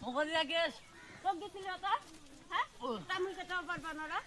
Mukanya guys. Kok gitu lihat ah? Hah? Kamu ketopan panora?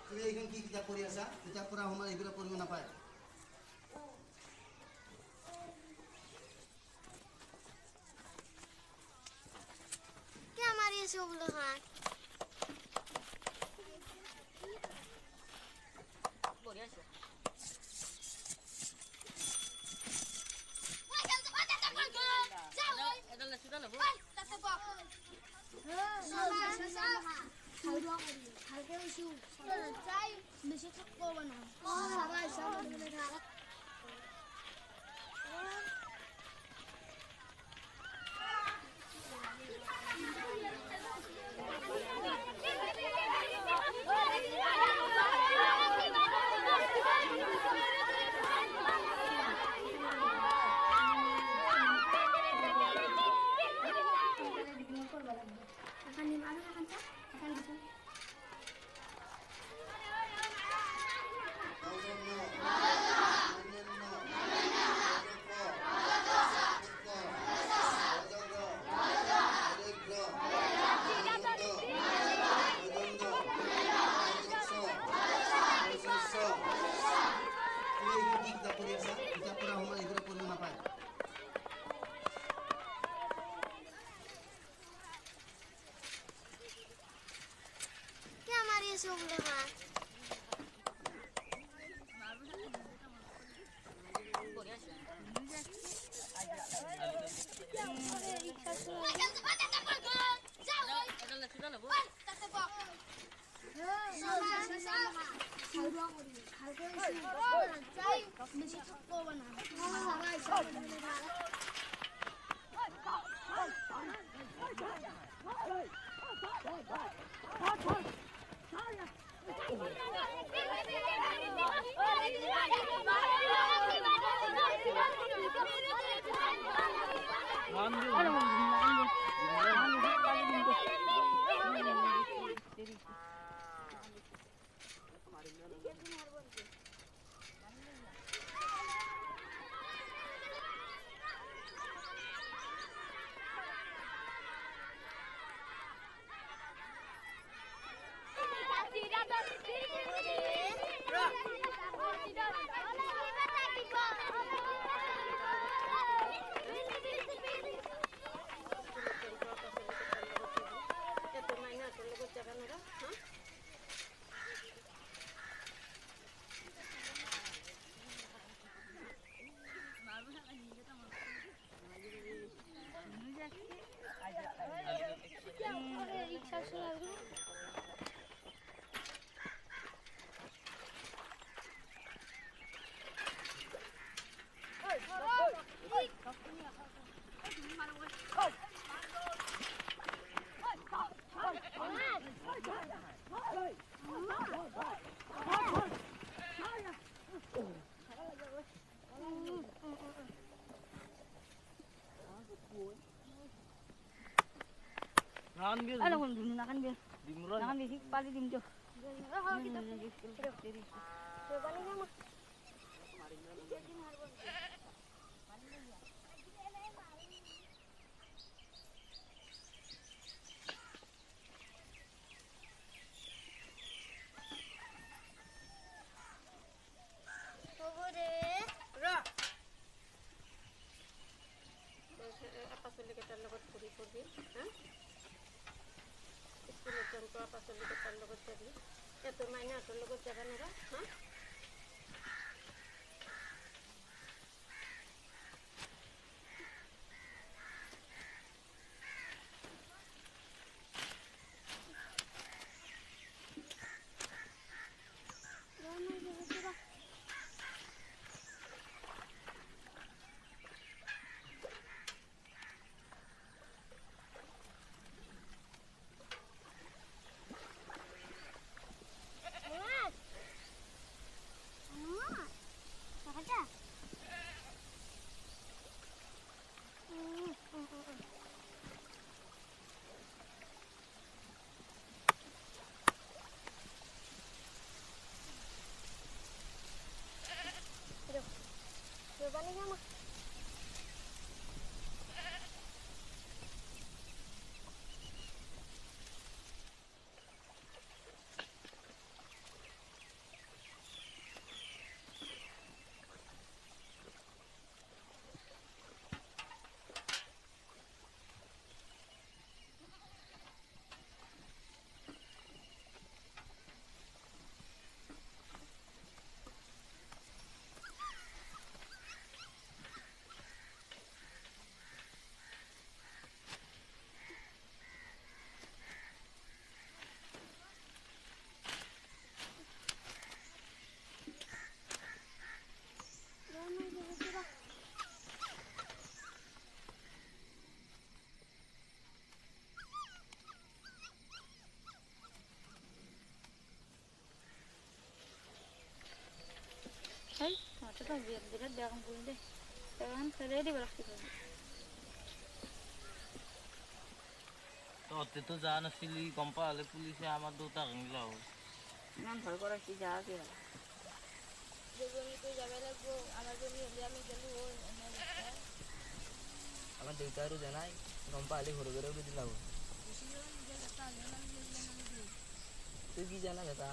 তুমি এইখন কি কিতাপ পঢ়ি আছা? কিতাপ পঢ়া সময়ত এইবিলাক পঢ়িব নাপায়। क्या मारी है सब लोग हाथ বঢ়িয়া আছে এডাল লেচু ডাল হ'ব ভালকে উঠো চাই বেছি থাকব না সারা সব মানে ঢাকা क्या मारी है सब लोग हाथ বঢ়িয়া আছে এডাল লেচু ডাল হ'ব চাই বেশি থাকব না সারা সব মানে ঢাকা নাখান বিয়ে আরে বন্ধু নাখান বে ডিমরা নাখান বেশি পালি দিম তো পাচলিকেইটাৰ লগত ঘূৰি ফুৰিবি হা স্কুলত যাওঁতে পাচলিকেইটাৰ লগত যাবি এইটো মাইনাহঁতৰ লগত যাব নোৱাৰা হা তো বিৰাট বেয়া কাম কৰিম দেই এখন ফেলাই দিব লাগছিল তহঁতে তো যোৱা নাছিলি গম পালে পুলিচে আমাৰ দুটাক নিলা হ'ল ইমান ভয় কৰাইছি যা কিয় আমার দেউতারও জানাই গম পালে ঘরে ঘরে উঠে দিলাম তুই কি জানা দাদা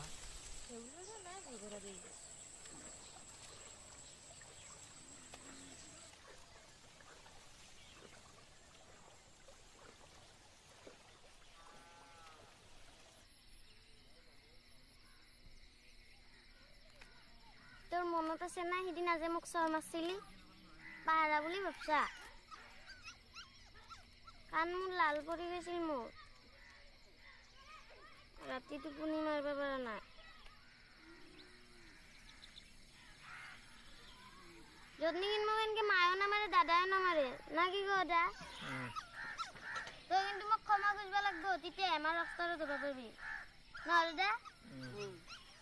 তোর মনত আছে না সিদিনা যে মোক চৰ মাৰছিলি পাহাৰা বুলি ভাবছা কাণ মোৰ লাল পৰি গৈছিল মোৰ ৰাতি টোপনি মাৰিব পৰা নাই যতনি কিন্তু মোক এনেকে মায়েও নামাৰে দাদাও নামাৰে না কি কদা তই কিন্তু মোক ক্ষমা খুজিব লাগিব তেতিয়া আমাৰ ৰাস্তাৰে ধৰিব পাৰিবি নহ'লে দে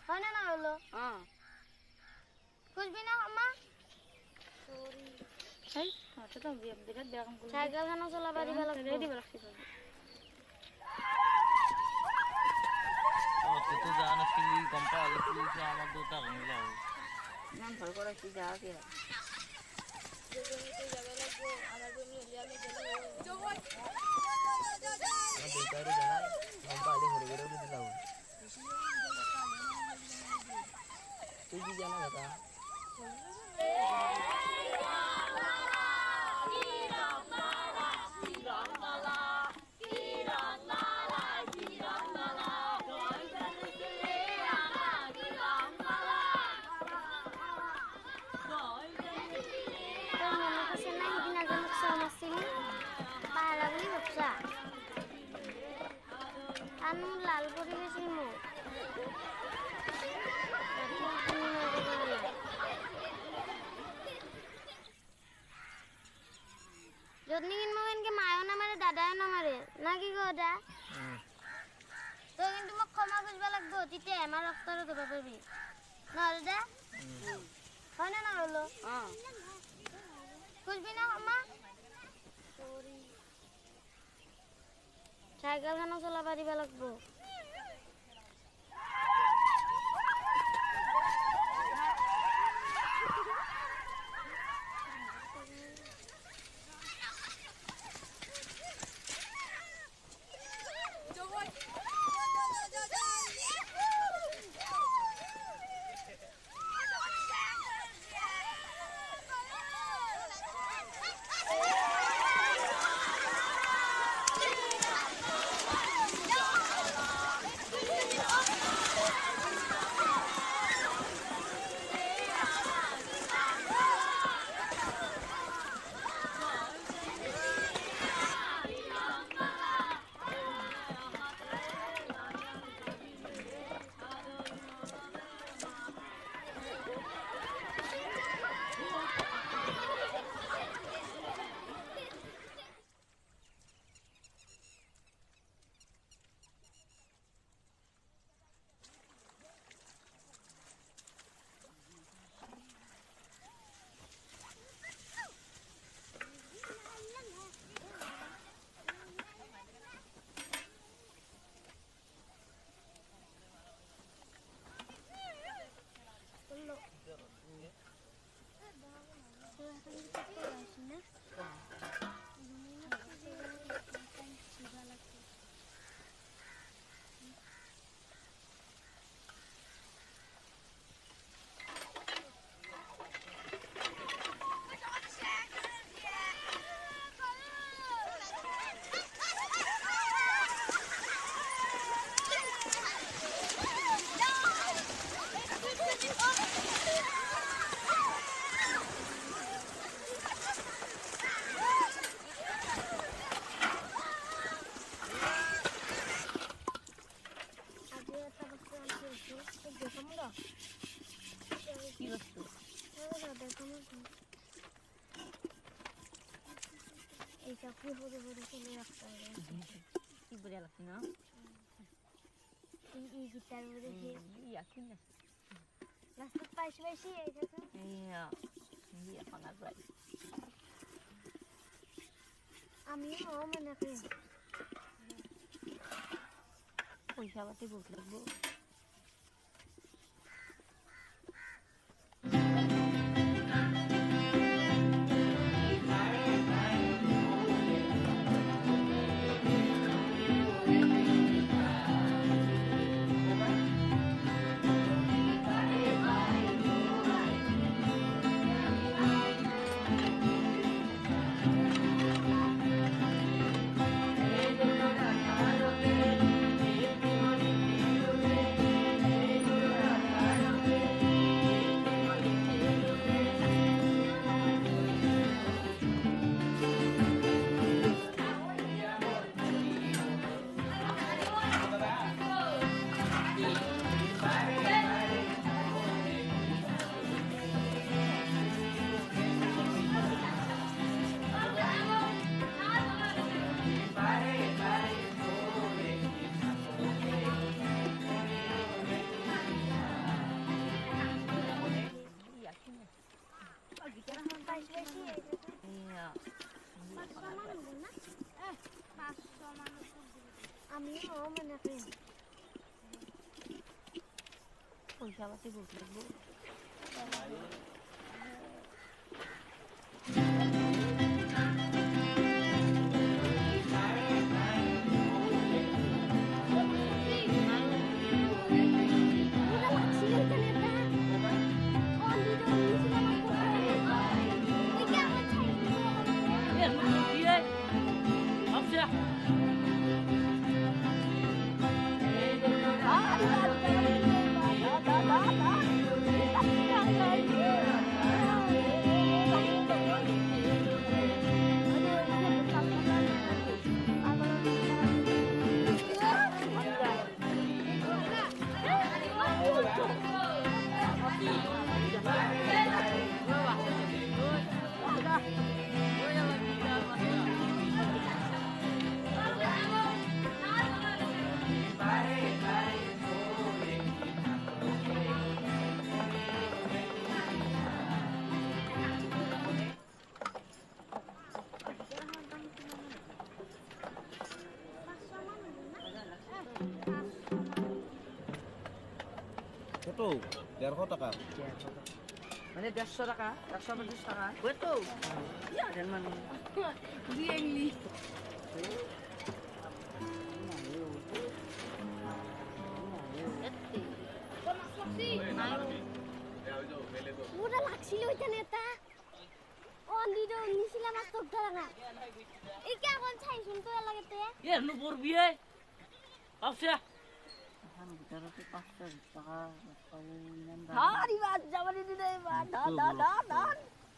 হয় না নহ'লো খুজিবি না ক্ষমা হেই তহঁতে তো বিৰাট বেয়া কাম কৰিম চাইকেলখনো চলাব দিব লাগিব ফেলাই দিব লাগছিল তহঁতে তো যোৱা নাছিলি গম পালে পুলিচে আমাৰ দুটাক নিলা হ'ল ইমান ভয় কৰাইছি যা কিয় আমার দেউতারও জানাই গম পালে ঘরে ঘরে উঠে দিলাম তুই কি জানা দাদা তোর মনত আছে না সিদিনা যে মোক চৰ মাৰছিলি পাহাৰা বুলি ভাবছা কাণ মোৰ লাল পৰি গৈছিল মোৰ ৰাতি টোপনি মাৰিব পৰা নাই যতনি কিন্তু মোক এনেকে মায়েও নামাৰে দাদাও নামাৰে না কি কদা তই কিন্তু মোক ক্ষমা খুজিব লাগিব তেতিয়া আমাৰ ৰাস্তাৰে ধৰিব পাৰিবি নহ'লে দে হয় না নহ'লো খুজিবি না ক্ষমা চাইকেলখনো চলাব দিব লাগিব কি বস্তু এইটা কি সৰু সৰু চলি ৰাখতা কি বঢ়িয়া লাগছে ন এই গিটাৰ বোৰে ইয়াক লাষ্টত পাইছি আহি থাকা এইয়া এখন আগুৱাই আমিও মানে কি পইচা পাতি বহুত লাগব এইয়া আমিও মানে কি পইচা পাতি বহুত লাগব কত 150 টাকা মানে 150 টাকা 150 টাকা কইতো ইয়ার মানে দিয়েংলি পুরা লাগছিল ওইখানে এটা অন্দিরো নিছিলা মাছ তো ধরা এই কে কোন ছাই শুনতো লাগতে ইয়ার নু পড়বি এ আচ্ছা এখন ভিতরতে 500 টাকা হারি বাদ যাবানি দিলে বা দা দা দা দা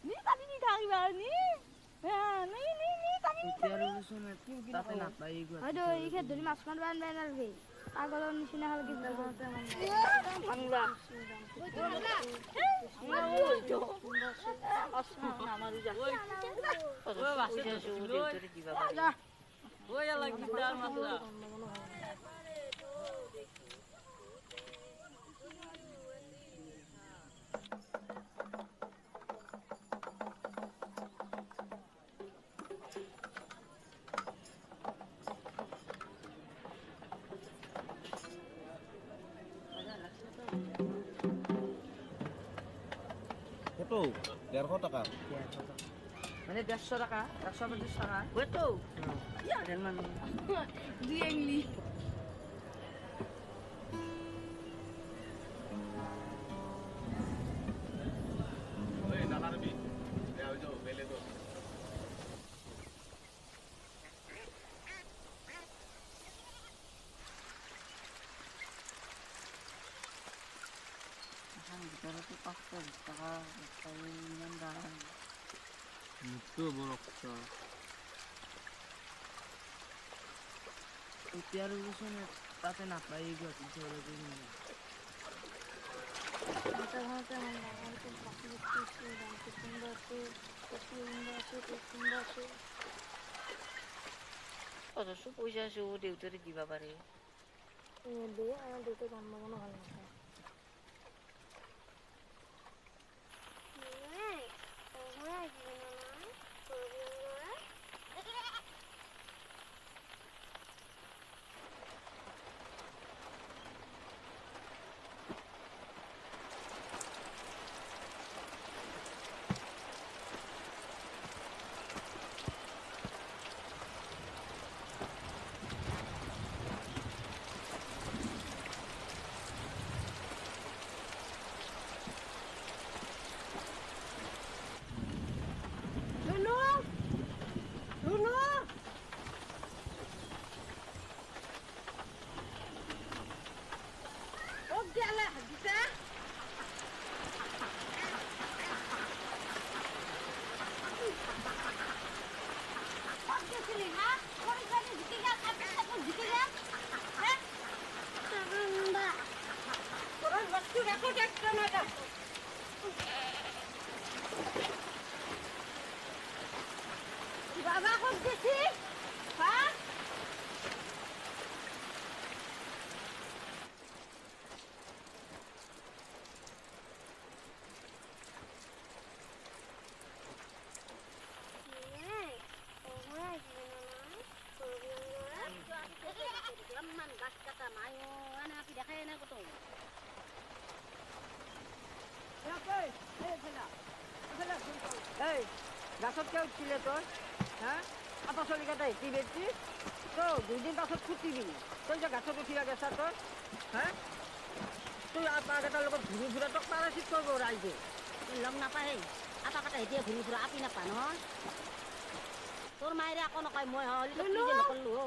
নি তানি নি থাকি বা নি হ্যাঁ নি নি নি তানি তাতে না পাই গো হয়তো এই খেত ধরি মাছ মারবা আনবে না রে পাগলের নিচিনা হল কি বাংলা আমারও যা ওই বাসে ভিতরে দিবা পারে ওই লাগি দার মাত্রা কত 150 টাকা মানে 150 টাকা 150 টাকা কইতো ইয়ার মানে দিয়েংলি এখন ভিতরতে 500 টাকা ইমান দাঁড়ান মুক্ত বড় কথা উতিয়ার রসুন তাতে না পাই গো চলে দিন এটা হতে মন লাগে তো বাকি কিছু দাম তো সুন্দর আছে কত সুন্দর আছে অথচ পয়সা আছে ও দেউতারে দিবা পারে দে আমার দুটো জন্মগ্রহণ ভালো না বাবা ক'ত গেছি হা এই গাছত কে উঠছিলে তোর হ্যাঁ আপা চলি কাটা হিটি বেছি তো 2 দিন পাছত ফুটিবি তই যে গাছত উঠিয়া গেছা তোর হ্যাঁ তুই আপা কেটাৰ লগত ঘূৰি ফুৰা তোক পাৰাচিত কৰিব ৰাইজে লগ নাপায় আপা কাটা এতিয়া ঘূৰি ফুৰা আপি নাপা নহয় তোৰ মায়েৰে আকৌ নকয় মই হলি কি যে নকল্লো হ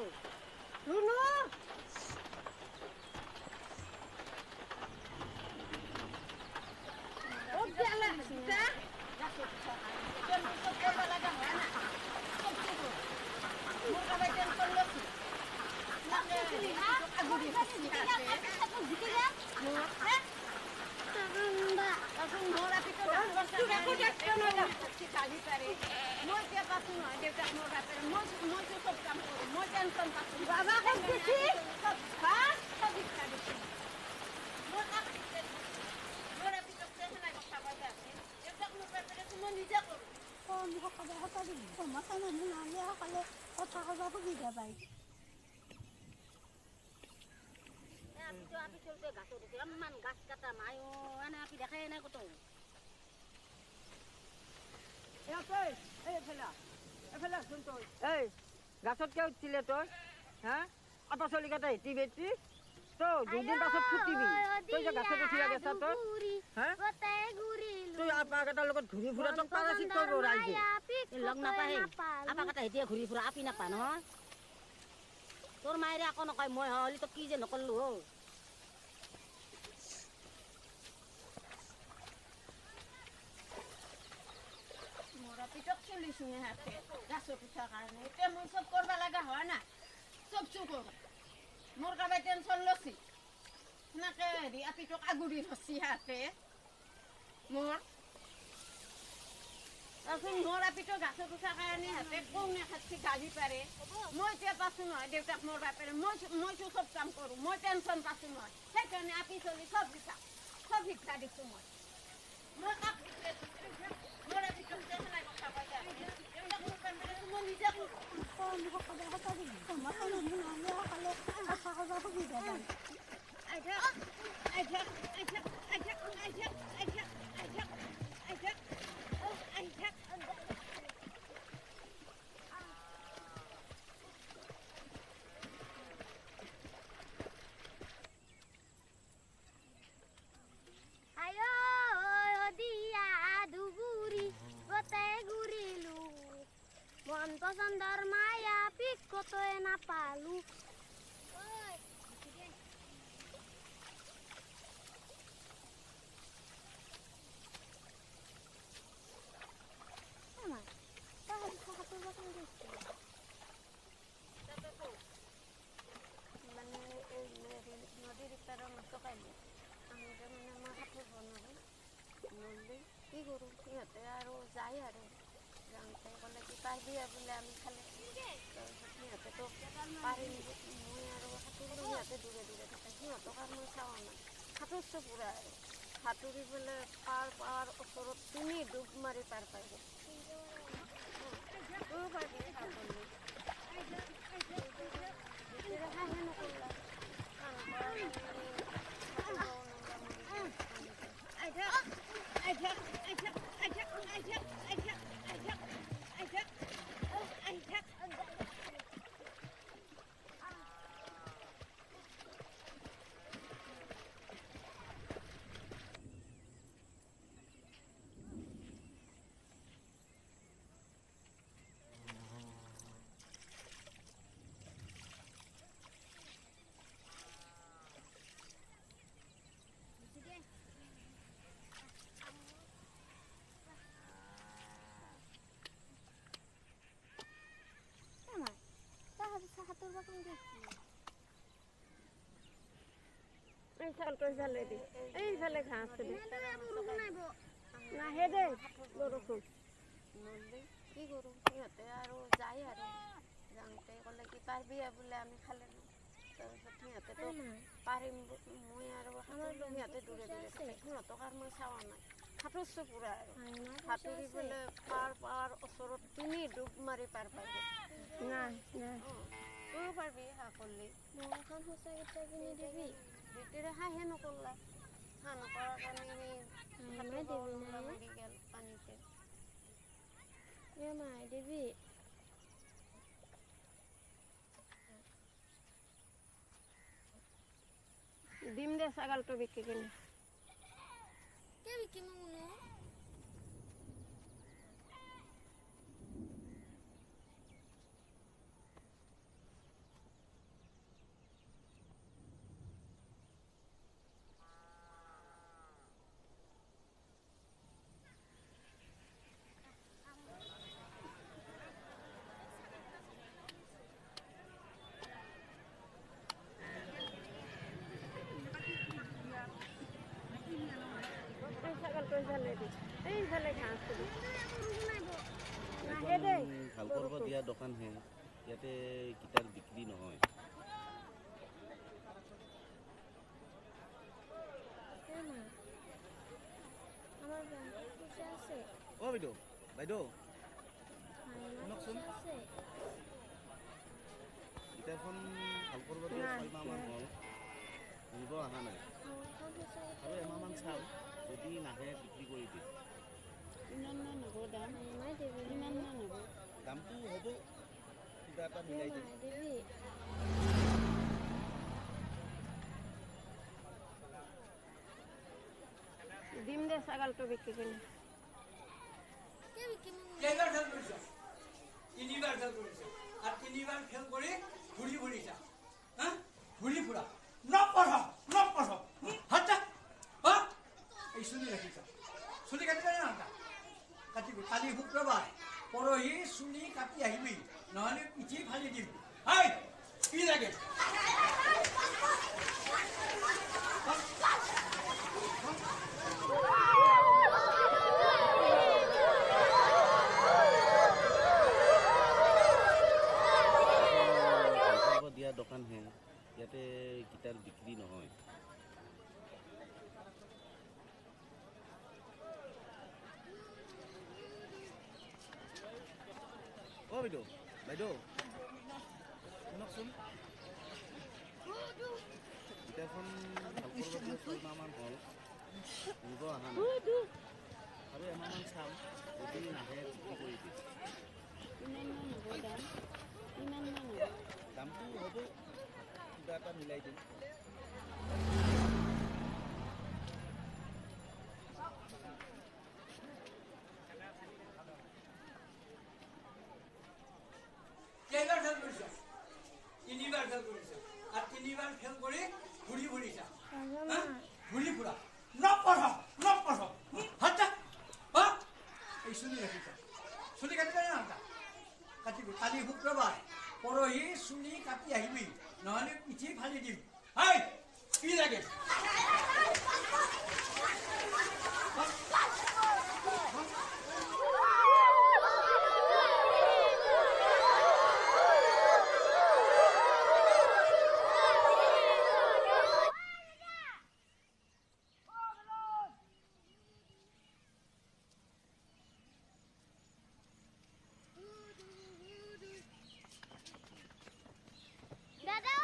গাছ কাটা মায়ো এনে আপি দেখাই নাই কত এই গাছত কে উঠছিলে তোৰ হ্যাঁ আপা চলি কাটা হিটি বেছি তো 2 দিন পাছত ফুটিবি তই যে গাছত উঠিয়া গেছা তোৰ হ্যাঁ তুই আপা কেটাৰ লগত ঘূৰি ফুৰা তোক পাৰাচিত কৰিব ৰাইজে লগ নাপায় আপা কাটা এতিয়া ঘূৰি ফুৰা আপি নাপা নহয় তোৰ মায়েৰে আকৌ নকয় মই হলি তই কি যে নকল্লো হ পিছত চলিছো হাতে গাছত উঠাৰ কাৰণে এতিয়া মই চব কৰিব লগা হয় না চব চুকো মোৰ কাবাই টেনচন লৈছি সেনেকে হেৰি আপিটোক আগুৰি ধৰছি হাতে মোৰ মোৰ আপিটো গাছত উঠাৰ কাৰণে হাতে কোনে খাচ্ছি গালি পাৰে মই এতিয়া পাছো নহয় দেউতাক মোৰ বাপেৰে মইতো চব কাম কৰোঁ মই টেনচন পাছো নহয় সেইকাৰণে আপি চলি চব শিক্ষা দিছোঁ মই মন পছন্দৰ মায়া পিক কতই নাপালো মানে নদীৰ পাৰৰ মাছ কাইলে আমি তাৰমানে মই সাঁতুৰ বনালোঁ নদী কি কৰোঁ সিহঁতে আৰু যায় আৰু যাওঁতে ক'লে কি পাৰিবি বোলে আমি খালে তাৰপিছত সিহঁতেতো পাৰি নিব মই আৰু সাঁতুৰিলোঁ সিহঁতে দূৰে দূৰে থাকে সিহঁতক আৰু মই চাওঁ নাই সাঁতুৰছোঁ পূৰা আৰু সাঁতুৰি পেলাই পাৰ ওচৰত 3 ডুব মাৰি পাৰ পাই গ'ল ছাগলটো এইফালে দি এইফালে ঘাঁহ আছে বৰষুণ আহিব নাহে দে বৰষুণ নললে কি কৰোঁ সিহঁতে আৰু যায় আৰু যাওঁতে ক'লে কি পাৰিবি বোলে আমি খালে তাৰপিছত সিহঁতেতো পাৰিম মই আৰু সাঁতুৰিলো সিহঁতে দূৰে দূৰে থাকে সিহঁতক আৰু মই চাৱা নাই সাঁতুৰিছোঁ পূৰা আৰু সাঁতুৰি পেলাই পাৰ ওচৰত 3 ডুব মাৰি পাৰ পাৰিব নাই নাই তইও পাৰিবি হাঁহ কৰিলি মোক এখন সঁচা কিটা কিনি দিবি দুইটাৰে হাঁহে নকৰলা হাঁহ নকৰাৰ কাৰণে সি মৰি গ'ল পানীতে মাই দিবি দিম দে ছাগলটো বিকি কিনে কে বিকিম মুনু ছাগলটো এইফালে দি এইফালে ঘাঁহ আছে বৰষুণ আহিব নাহে দে ভাল কৰিব দিয়া দোকান হে ইয়াতে গিটাৰ বিক্ৰী নহয় আমাৰ বেংকত পইচা আছে অ বাইদেউ শুনকচোন গিটাৰখন ভাল কৰিব দিয়া 6 মাহমান হ'ল নিব অহা নাই আৰু এমাহমান চাম যদি নাহে বিক্ৰী কৰি দিম ইমান মান হ'ব দাম মাই দিবি ইমান মান হ'ব দামটো হ'ব কিবা এটা মিলাই দিম দিবি দিম দে ছাগলটো বিকি কিনে কে বিকিম কেইবাৰ ফেল কৰিছ 3বাৰ ফেল কৰিছ আৰু 3বাৰ ফেল কৰি ঘূৰি ফুৰিছা হা ঘূৰি ফুৰা নপঢ় হাত হা এই চুলি ৰাখিছ চুলি কাটিব না কাটিবি কালি শুক্ৰবাৰ পৰহি চুলি কাটি আহিবি নহ'লে পিঠি ফালি দিম হাই কি লাগে দিয়া দোকান হে ইয়াতে গিটাৰ বিক্ৰী নহয় অ বাইদেউ শুনকচোন গিটাৰখন ভাল কৰিব দিয়া 6 মাহমান হ'ল নিব অহা নাই আৰু এমাহমান চাম যদি নাহে বিক্ৰী কৰি দিম ইমান মান হ'ব দাম ইমান মান হ'ব দামটো হ'ব কিবা এটা মিলাই দিম কেইবাৰ ফেল কৰিছ 3বাৰ ফেল কৰিছ আৰু 3বাৰ ফেল কৰি ঘূৰি ফুৰিছা হা ঘূৰি ফুৰা নপঢ় হাত হা এই চুলি ৰাখিছ চুলি কাটিব না কাটিবি কালি শুক্ৰবাৰ পৰহি চুলি কাটি আহিবি নহ'লে পিঠি ফালি দিম হাই কি লাগে দাদা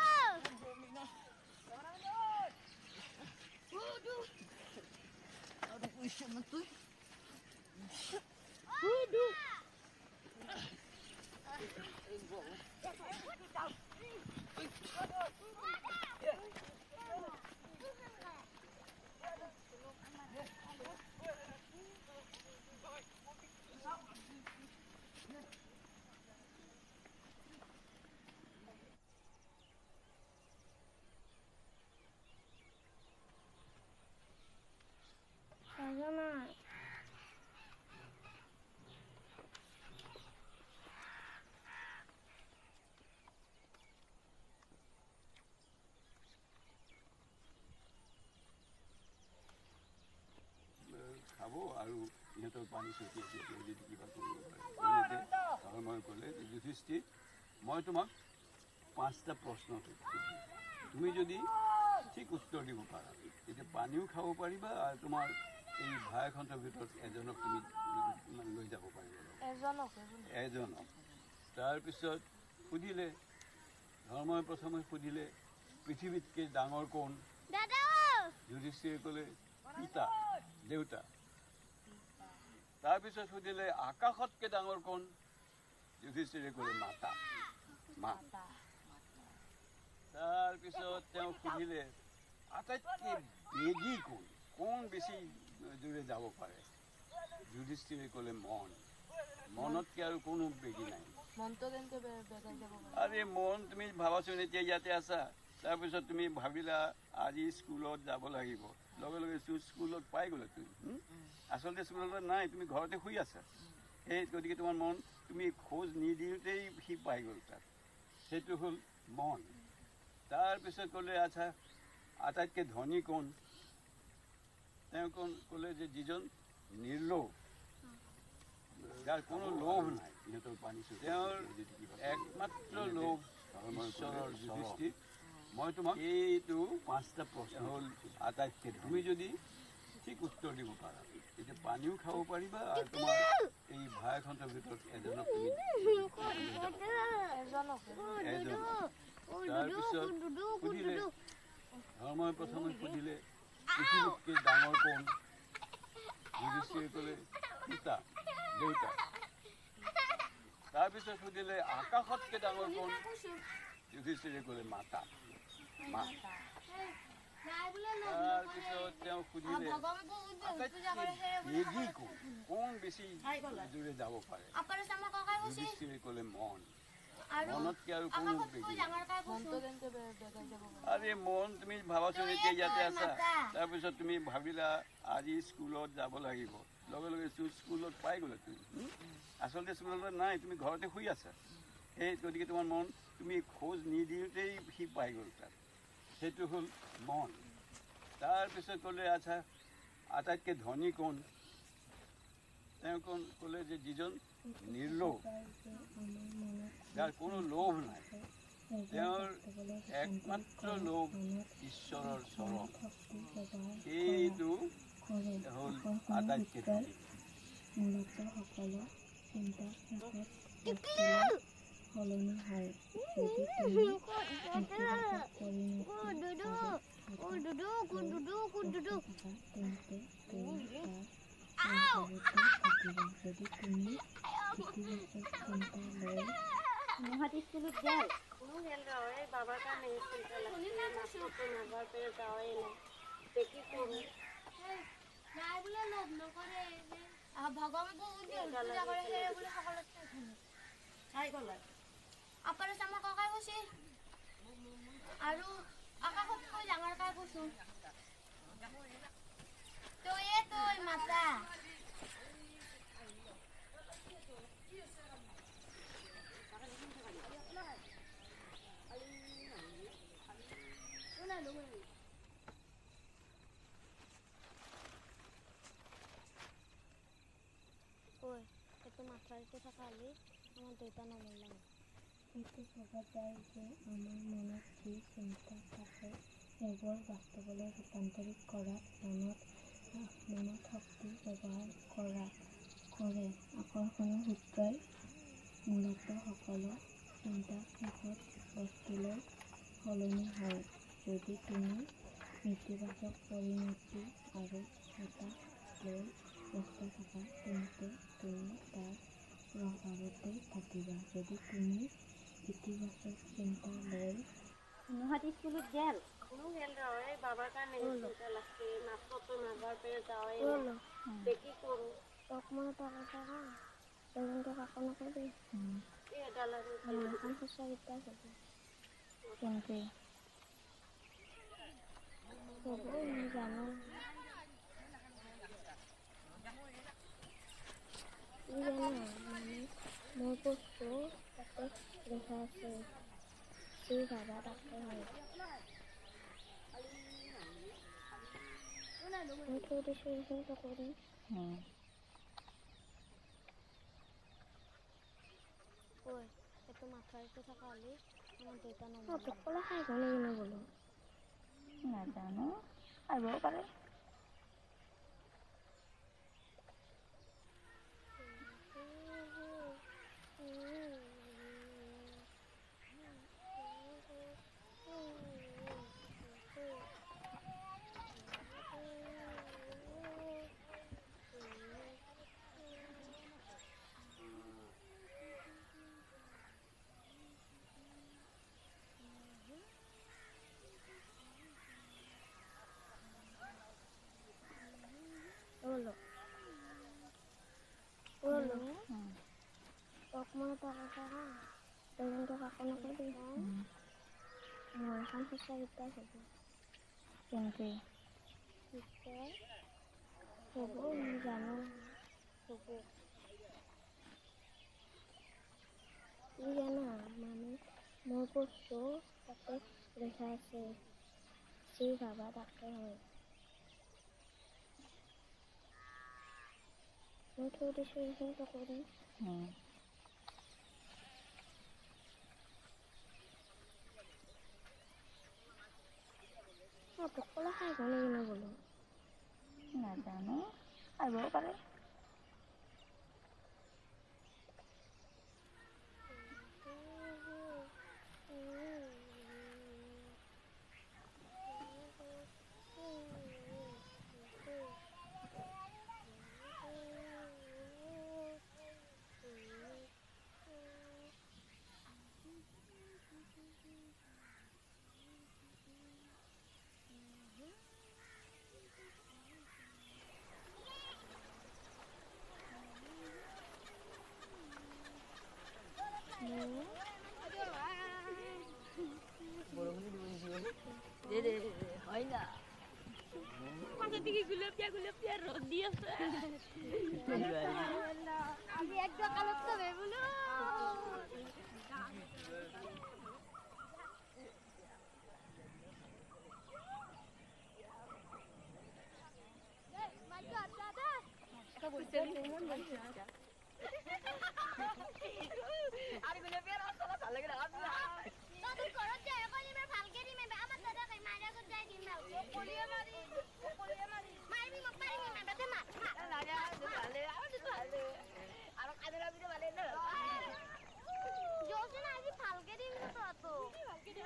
আৰু ইহঁতৰ পানী ছটিয়াই তেওঁ যদি কিবা কৰিব পাৰে তেনেতে ধৰ্মই ক'লে যে যুধিষ্ঠিৰ মই তোমাক 5টা প্ৰশ্ন সুধিছোঁ তুমি যদি ঠিক উত্তৰ দিব পাৰা তেতিয়া পানীও খাব পাৰিবা আৰু তোমাৰ এই ভাইখনৰ ভিতৰত এজনক তুমি লৈ যাব পাৰিবা এজনক তাৰপিছত সুধিলে ধৰ্মই প্ৰথমে সুধিলে পৃথিৱীতকৈ ডাঙৰ কোন যুধিষ্ঠিৰে ক'লে পিতা দেউতা তাৰপিছত সুধিলে আকাশতকৈ ডাঙৰ কোন যুধিষ্ঠিৰে ক'লে মাতা মা তাৰপিছত তেওঁ সুধিলে আটাইতকৈ বেগী কোন বেছি দূৰে যাব পাৰে যুধিষ্ঠিৰে ক'লে মনতকৈ আৰু কোনো বেগী নাই আৰে মন তুমি ভাবাচোন এতিয়া ইয়াতে আছা তাৰপিছত তুমি ভাবিলা আজি স্কুলত যাব লাগিব লগে লগে স্কুলত পাই গ'লা তুমি আচলতে স্কুলত নাই তুমি ঘৰতে শুই আছা সেই গতিকে তোমাৰ মন তুমি খোজ নিদিওঁতেই সি পাই গ'ল তাত সেইটো হ'ল মন তাৰপিছত ক'লে আচ্ছা আটাইতকৈ ধনী কোন তেওঁ ক'লে যে যিজন নিৰ্লোভ যাৰ কোনো লোভ নাই ইহঁতৰ পানী তেওঁৰ একমাত্ৰ লোভ ঈশ্বৰৰ যুধিষ্ঠিৰ মই তোমাক এইটো 5টা প্ৰশ্ন হ'ল আটাইতকৈ তুমি যদি ঠিক উত্তৰ দিব পাৰা তেতিয়া পানীও খাব পাৰিবা আৰু তোমাৰ এই ভাইখনৰ ভিতৰত এজনক তুমি তাৰপিছত সুধিলে ধৰ্মই প্ৰথমে সুধিলে পৃথিৱীতকৈ ডাঙৰ কোন যুধিষ্ঠিৰে ক'লে পিতা দেউতা তাৰপিছত সুধিলে আকাশতকৈ ডাঙৰ কোন যুধিষ্ঠিৰে ক'লে মাতা মা তাৰপিছত তেওঁ সুধিলে বেগী কোন বেছি দূৰে যাব পাৰে যুধিষ্ঠিৰে ক'লে মনতকৈ আৰু কোনো বেগী আৰে মন তুমি ভাবাচোন এতিয়া ইয়াতে আছা তাৰপিছত তুমি ভাবিলা আজি স্কুলত যাব লাগিব লগে লগে স্কুলত পাই গ'লা তুমি আচলতে স্কুলত নাই তুমি ঘৰতে শুই আছা সেই গতিকে তোমাৰ মন তুমি খোজ নিদিওঁতেই সি পাই গ'ল তাত সেইটো হ'ল মন তাৰপিছত ক'লে আচ্ছা আটাইতকৈ ধনী কোন তেওঁ ক'লে যে যিজন নিৰ্লোভ যাৰ কোনো লোভ নাই তেওঁৰ একমাত্ৰ লোভ ঈশ্বৰৰ চৰণ সেইটো হ'ল আটাইতকৈ ধনী সলনি হয় যদি তুমি ইতিবাচক চিন্তা লৈ গুৱাহাটী স্কুলত যাই বাবাৰ কাৰণে স্কুলটা লাগছে নাবাৰ পেয়ে যাওয়াই না দেখি কৰবো আপাৰ আমাৰ ককাই কৈছে আৰু আকাশতকৈ ডাঙৰ কাই কৈছো তই মাতা মাথাতে থাকা হলে আমাৰ দেউতা নমৰলাম এইটো ভবা যায় যে আমাৰ মনত যি চিন্তা থাকে সেইবোৰ বাস্তৱলৈ ৰূপান্তৰিত কৰাত মনত শক্তি ব্যৱহাৰ কৰে আকৰ্ষণৰ সূত্ৰই মূলতঃ সকলো চিন্তা শেষত বস্তুলৈ সলনি হয় যদি তুমি নেতিবাচক পৰিণতি আৰু হতাশ লৈ ব্যস্ত থাকা তেন্তে তুমি তাৰ প্ৰভাৱতে থাকিবা যদি তুমি ইতিবাচক চিন্তা লৈ গুৱাহাটী স্কুলত গেল বাবার কারণে স্কুলটা লাগছে নাবার পেয়ে যাওয়াই না দেখি করবো তখন টাকা টাকা তখন তো কাকা নকবি এখন খুচরা করতে হবে কিন্তু আমি জানো মোৰ বস্তু তাতে দেখা আছে সেই ভাবা তাকে হয় মই থৈ দিছোঁ এইখিনি কৰিম ঐ এইটো মাথাৰিটো থকা হ'লে আমাৰ দেউতা অকলে খাই গ'লে কিনে বোলো নাজানো আহিবও পাৰে মই এটা কথা হা তই কিন্তু কাকো নকবি মোৰ এখন সঁচা কিতাপ হ'ব কেনেকৈ হ'ব মই জানো হ'ব কি জানা মানে মই কৈছোঁ তাতে লিখা আছে যি ভাবা তাকে হয় মই থৈ দিছোঁ এইখিনি কৰিম অকলে খাই গ'লে কিনে বোলো নাজানো আহিবও পাৰে হয় না পাশে দিকে গুলপিয়া রোদ দিয়েছে আমি একদম কালত তো বেবুলো আরে গুলপিয়া রাস্তা ভালো লাগে তোর ঘরত যাই কলি মে ভালকে দিমে আমার দাদা কই মাইরা গো যাই দিম না পলিয়া মারি মারবি মক মারবি না বেতে মার না যা ভালো আর কাদের আমি ভালো না জোসে না আজি ভালকে দিম তো তো ভালকে দিম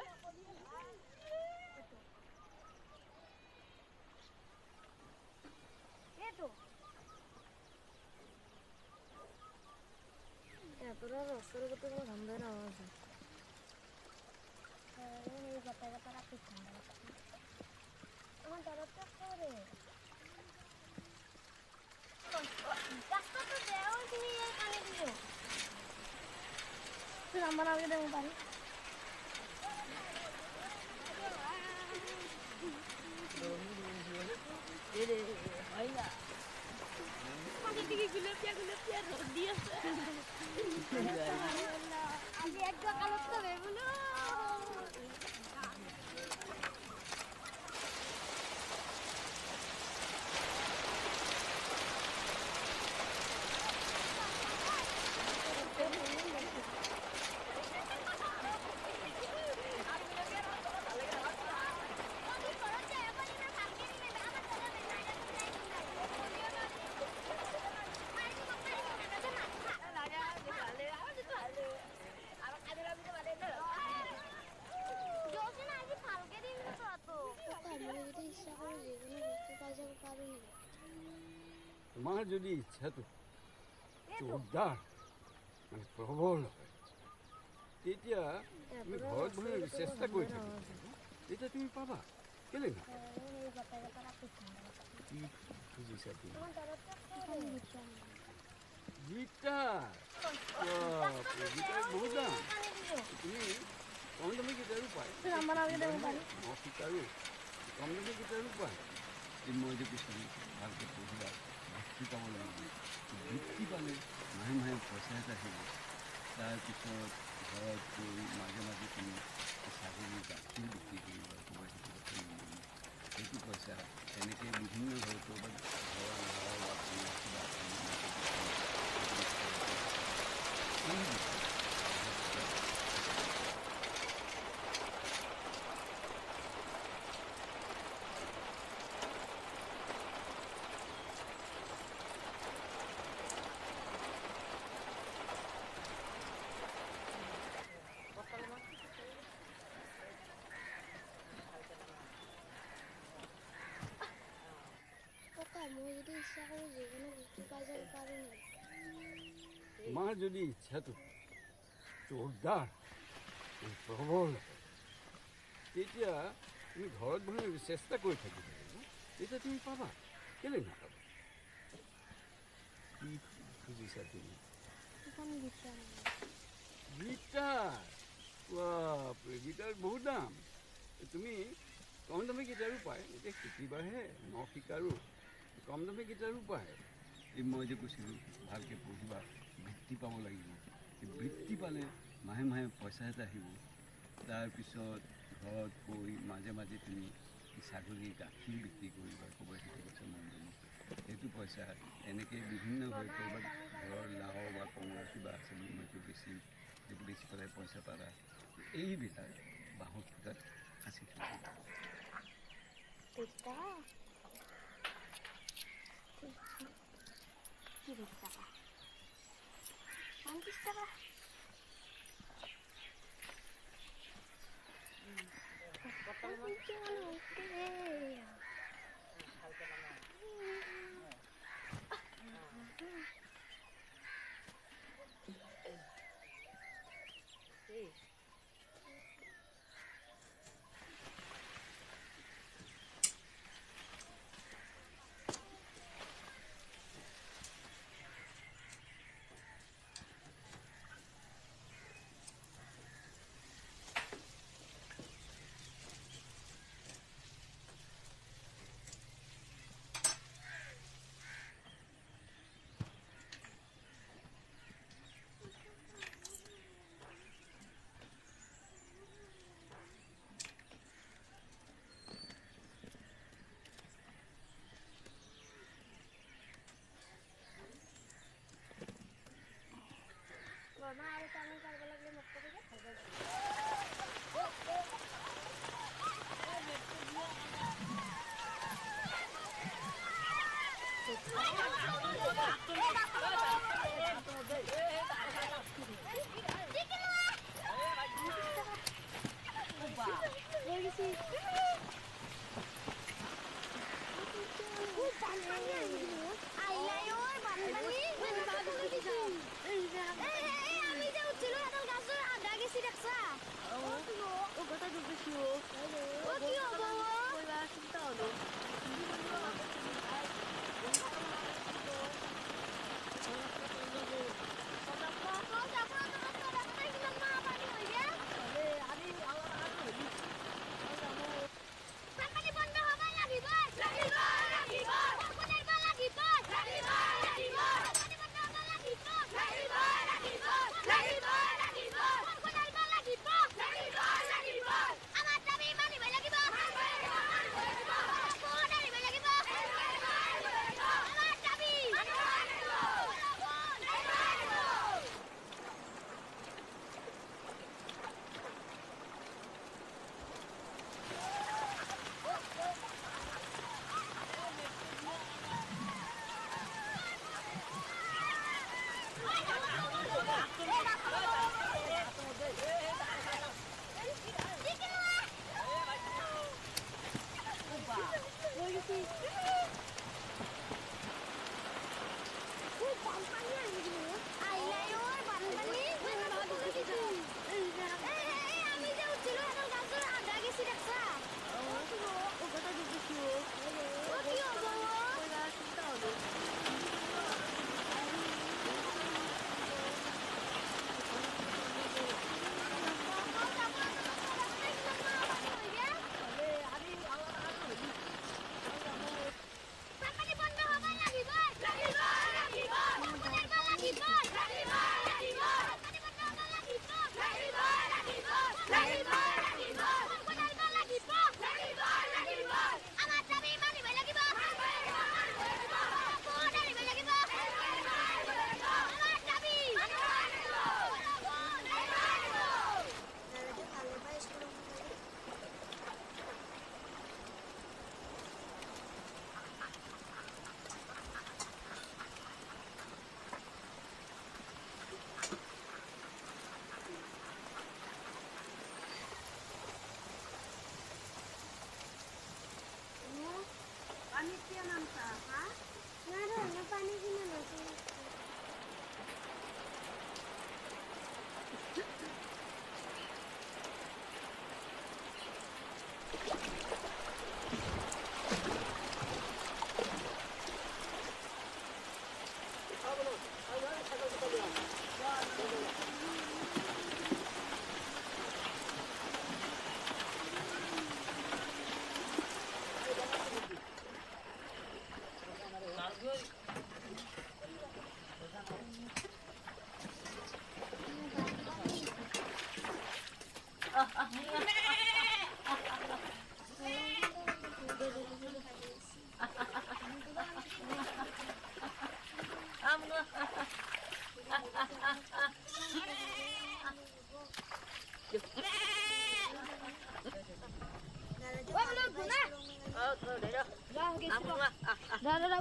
এতো তোরা রসের কত কোনো ধান্দা না আছে এই কথা কথা রাখি ঠান্ডা আমার দাদা তো করে রাস্তা তো দেও তুমি এই কানে দিও তুই নাম্বার আগে দেবো পারি হয় না পাশে দিকে গুলপিয়া রোদ দিয়েছে আমি একদম কালত তো বেবুলো তোমার যদি ইচ্ছা তো জোরদার মানে প্রবল হয় তেতিয়া তুমি ঘৰত বহি চেষ্টা কৰি থাকিবা তেতিয়া তুমি পাবা কেলে না কি বুজিছা তুমি গীটাৰ গীটাৰ বহুত দাম তুমি কম দামী গীটাৰো পায় মই শিকাৰো কম দামী গীটাৰো পায় মই যে কিছু ভালকৈ পঢ়িবা বৃত্তি পাব লাগিব বৃত্তি পালে মাহে মাহে পইচা এটা আহিব তাৰপিছত ঘৰত গৈ মাজে মাজে তুমি ছাগলী গাখীৰ বিক্ৰী কৰিবা তোমাৰ সেইটো সেইটো পইচা তেনেকৈ বিভিন্নভাৱে ক'ৰবাত ঘৰৰ নালাও বা কিবা তোমাৰ যদি ইচ্ছাটো জোৰদাৰ প্ৰবল তেতিয়া তুমি ঘৰত বহি চেষ্টা কৰি থাকিব লাগিব তেতিয়া তুমি পাবা কেলৈ নাপাবা কি খুজিছা তুমি গীটাৰ বাপৰে গীটাৰ বহুত দাম তুমি কম দামী গীটাৰো পায় এতিয়া শিকিবাহে শিকাৰো কম দামী গীটাৰো পায় এই মই যে কৈছিলোঁ ভালকৈ পঢ়িবা বৃত্তি পাব লাগিব বৃত্তি পালে মাহে মাহে পইচা এটা আহিব তাৰপিছত ঘৰত গৈ মাজে মাজে তুমি ছাগলী গাখীৰ বিক্ৰী কৰিবা ক'ৰবাত সেইটো পইচা মনজনী সেইটো পইচা এনেকৈ বিভিন্নভাৱে ক'ৰবাত ঘৰৰ লাও বা কোমোৰা কিবা আছে মইতো বেছি সেইটো বেছি পেলাই পইচা পালা এইবিলাক বাঁহৰ খুটাত সাঁচি থৈ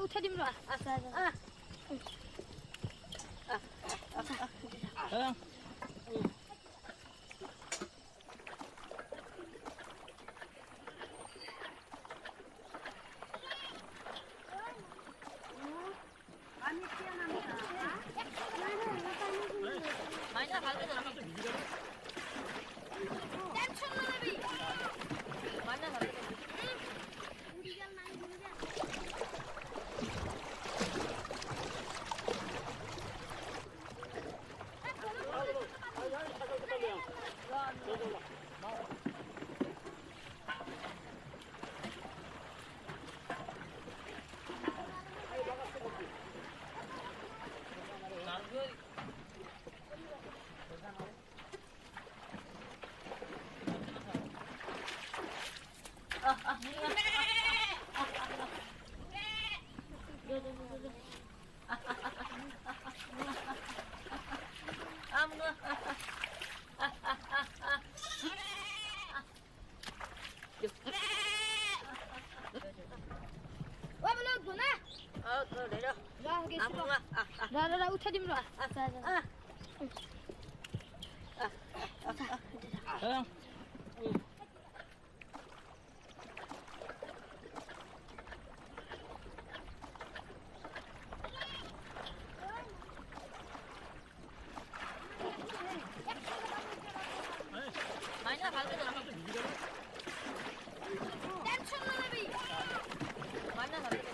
উঠাই দিম ৰ মাইনা ভালকে ধৰা টেনশন নলবি মাইনা ভালকে উঠাই দিম ৰ মাইনা ভালকে ধৰা টেনশন নলবি মাইনা ভালকে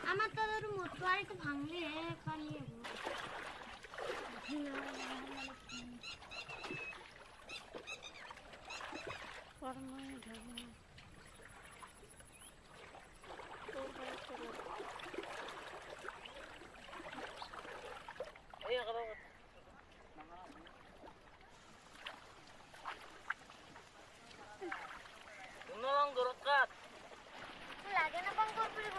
আমার তো আর মোটর গাড়িতে ভাঙলে পানি লাগে না বন্ধ করে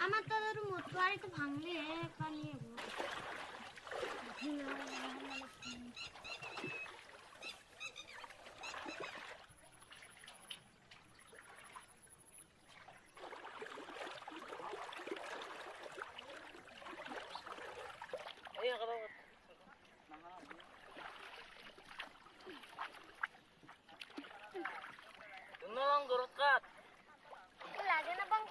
আমার তো আর মোটর গাড়িতে ভাঙলে পানি লাগে না বন্ধ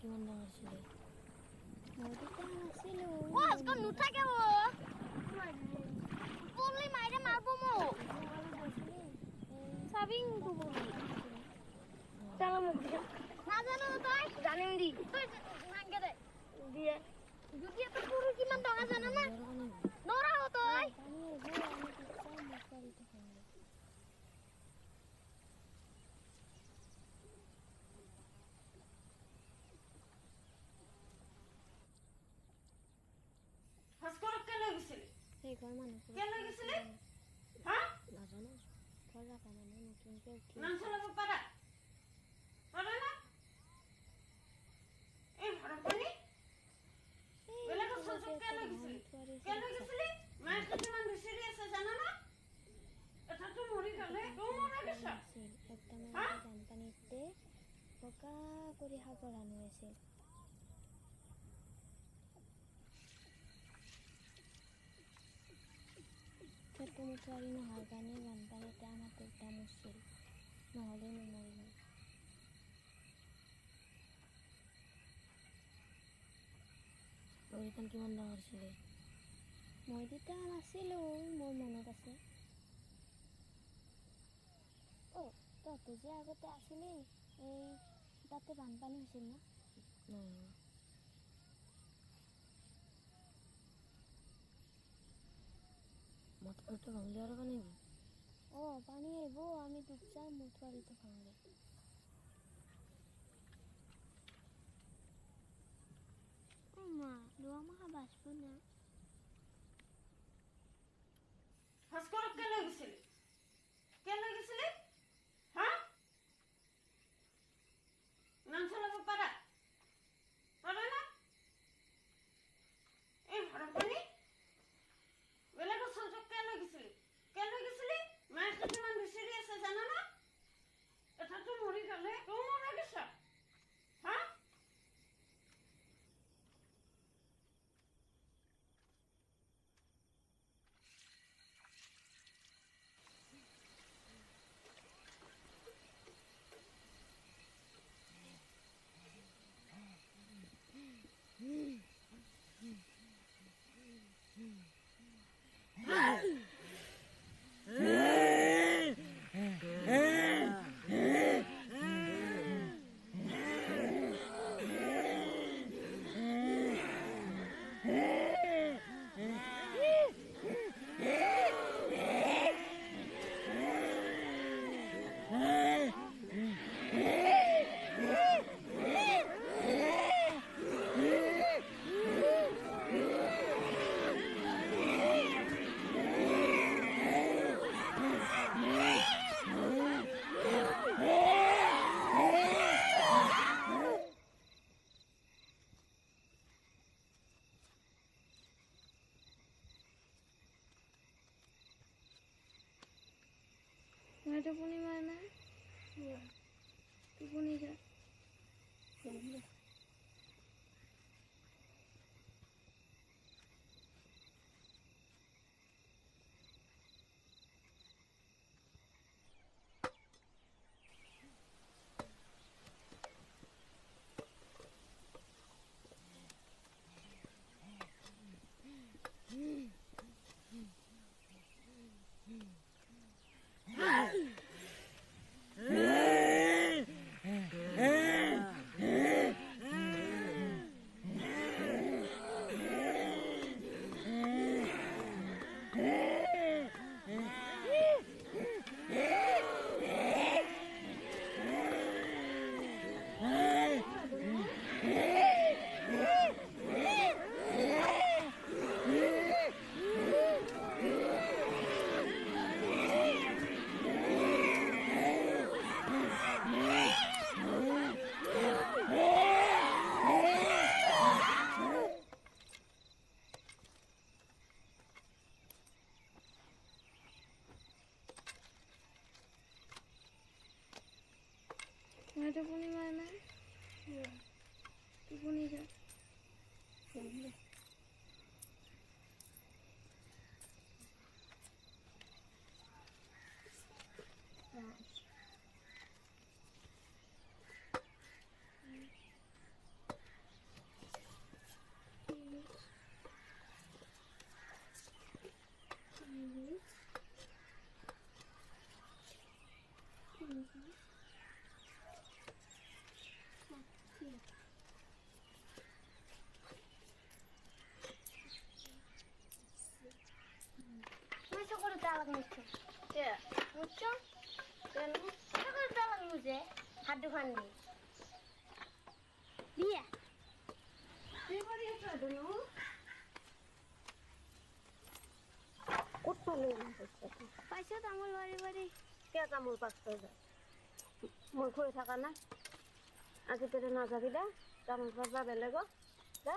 কিমান ডাঙৰ আছিলে মই তেতিয়া নাছিলো আজকাল নুঠাকে বললি মাইরে মারবো মো সাবিং তো বলি চলো মুখ না জানো তাই জানেন দি তুই নাঙ্গে দে দিয়ে যদি এত পুরো কিমান টাকা জানো না নরা হতো আই ঘৰ মানুহ কেলে গৈছিলি হা নাজানো ঘৰ ৰাখা মানুহ নতুনকে উঠি নাম চলাব পাৰা পাৰা না এই হৰপনি বেলেগ সলসক কেলে গৈছিলি মাছ কিমান বিচাৰি আছে জানা না এটাটো মৰি গলে তোমৰা গেছা একটা মানে জানপানিতে বকা কৰি হাগৰ আনি আছিল মুঠুৱাৰী নোহোৱাৰ কাৰণে বানপানীতে আমাৰ দেউতা মৰিছিল নহ'লে নমৰিলে নদীখন কিমান ডাঙৰ আছিলে মই তেতিয়া নাছিলোঁ মোৰ মনত আছে তহঁতে যে আগতে আছিলি এই তাতে বানপানী হৈছিল না মটৰটো ভাঙলি আৰু পানী আহিব পানী আহিব আমি ডুব যাম মটৰটো ভাঙলি মা লোৱা মাহা বাচব না ভাস্কৰক কেলে গৈছিলি হা নাম চলাব পাৰা না টোপনি মাৰা নাই টোপনি যা টোপনি মাৰা নাই টোপনি যা চকুৰ তালাক মুছছো মুছছো চকুৰ তালাক মুছে হাত দুখন দি দিয়া কি কৰি আছ ধনু ক'ত পালে পাইছো তামোল বাৰী বাৰী কিয় তামোল পাঁচটা যায় মই খুৱাই থকা নাই আজি পেৰে নাযাবি দে তামোল পাঁচবা বেলেগত দে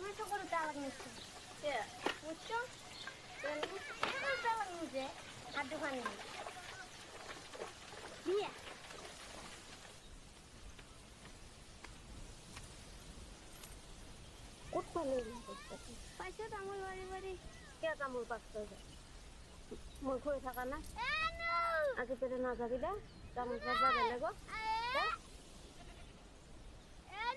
Mas eu vou dar ela nisso. Muito? Eu vou dar ela no Zé. Aduhani. Dia. Kut paling. Paisa tamul bari. Kya tamul pasta ja. Moi khoi thaka na. Aji pere na jabi da. Tamul pasta belego. Da.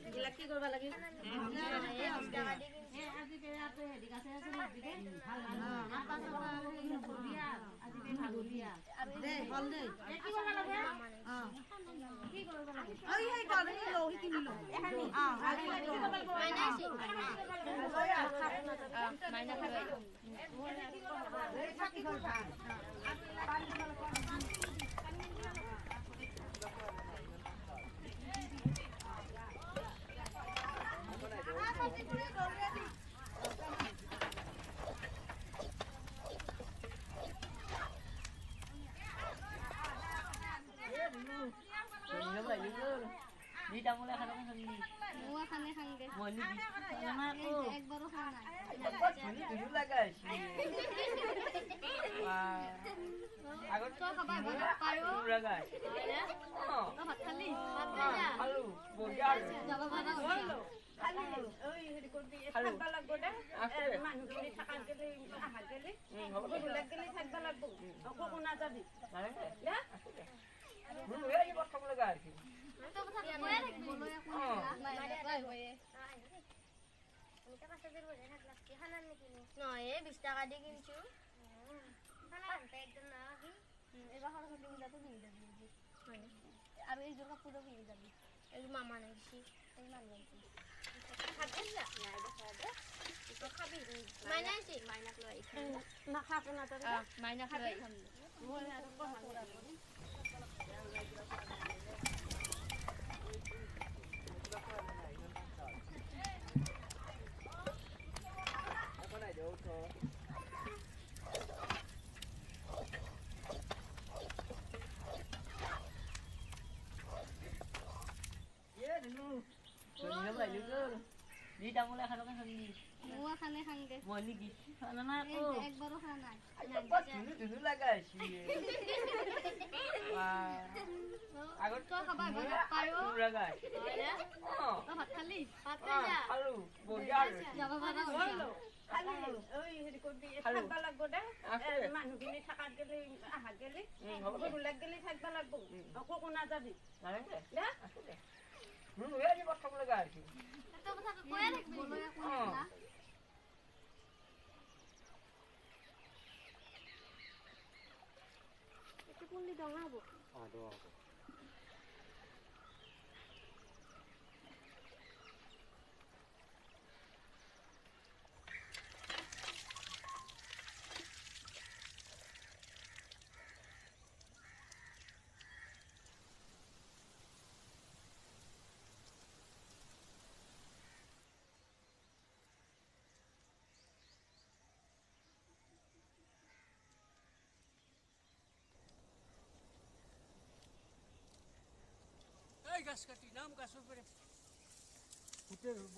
এইবিলাক কি কৰিব লাগে Di dah mulai kena kan ni. Mua khane khangge. Moni di. Mana ko? Ekbaro khana. Moni dulu lah guys. Wah. Agot So khabar bata payo. dulu lah guys. Oh. No bhat khali. Bhat khali. Halo. Bojar. Jawab bana. খালি ওই হেৰি কৰিবি থাকিব লাগিব দে মানুহখিনি থাকাত গেলি আহাত গেলি গধূলাক গেলি থাকিব লাগিব আকৌ নাযাবি Dulu ya buat kamu lagi. তো কথা কয়ে থাকবি বলয়া কোন মাইনা কয় হয়ে এটা পাশে বের হয়ে থাকলা কি হানান নাকি নয় 20 টাকা দিয়ে কিনছু হানান তো একদম না কি এবার হলো তো দিন যাতো দিয়ে দিবি আর এই জোড়া পুরো দিয়ে যাবি এই মামা নাইছি এই মান নাইছি খাবেন না না এটা খাবে তো খাবি মাইনা আইছি মাইনা লই না খাবে না তো মাইনা খাবে মই আর কথা বলা Soalnya lah juga. Di dah mulai kena kan ni. Mua khane khangge. Moni di. Sana aku. Ekbaro khana. Dulu lah guys. Wah. Agot so khabar bata payo. Dulu lah guys. Oh. No bhat khali. Bhat khali. Halo. Bojar. Jawab bana. খালি ওই হেৰি কৰিবি থাকিব লাগিব দে মানুহখিনি থাকাত গেলি আহাত গেলি গধূলাক গেলি থাকিব লাগিব আকৌ নাযাবি Dulu ya buat kamu lagi. তো কথা কয়ে থাকবি বলয়া কোন না এটা কোনলি দঙাবো Aduh. এই গাছ কাটি নাম গাছের উপরে ফুটে রব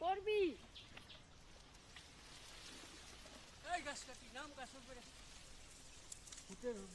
করবি এই গাছ কাটি নাম গাছের উপরে ফুটে রব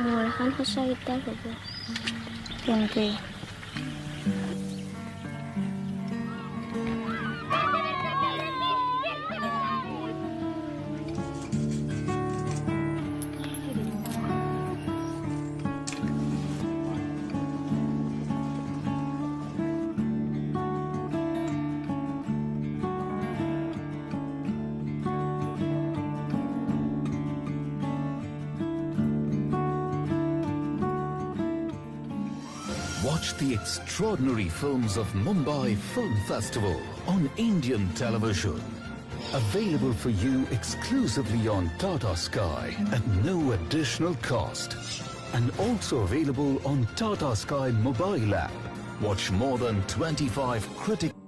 মোৰ এখন সঁচা কিতাপ হ'ব কেনেকে Watch the extraordinary films of Mumbai Film Festival on Indian television. Available for you exclusively on Tata Sky at no additional cost. And also available on Tata Sky mobile app. Watch more than 25 critical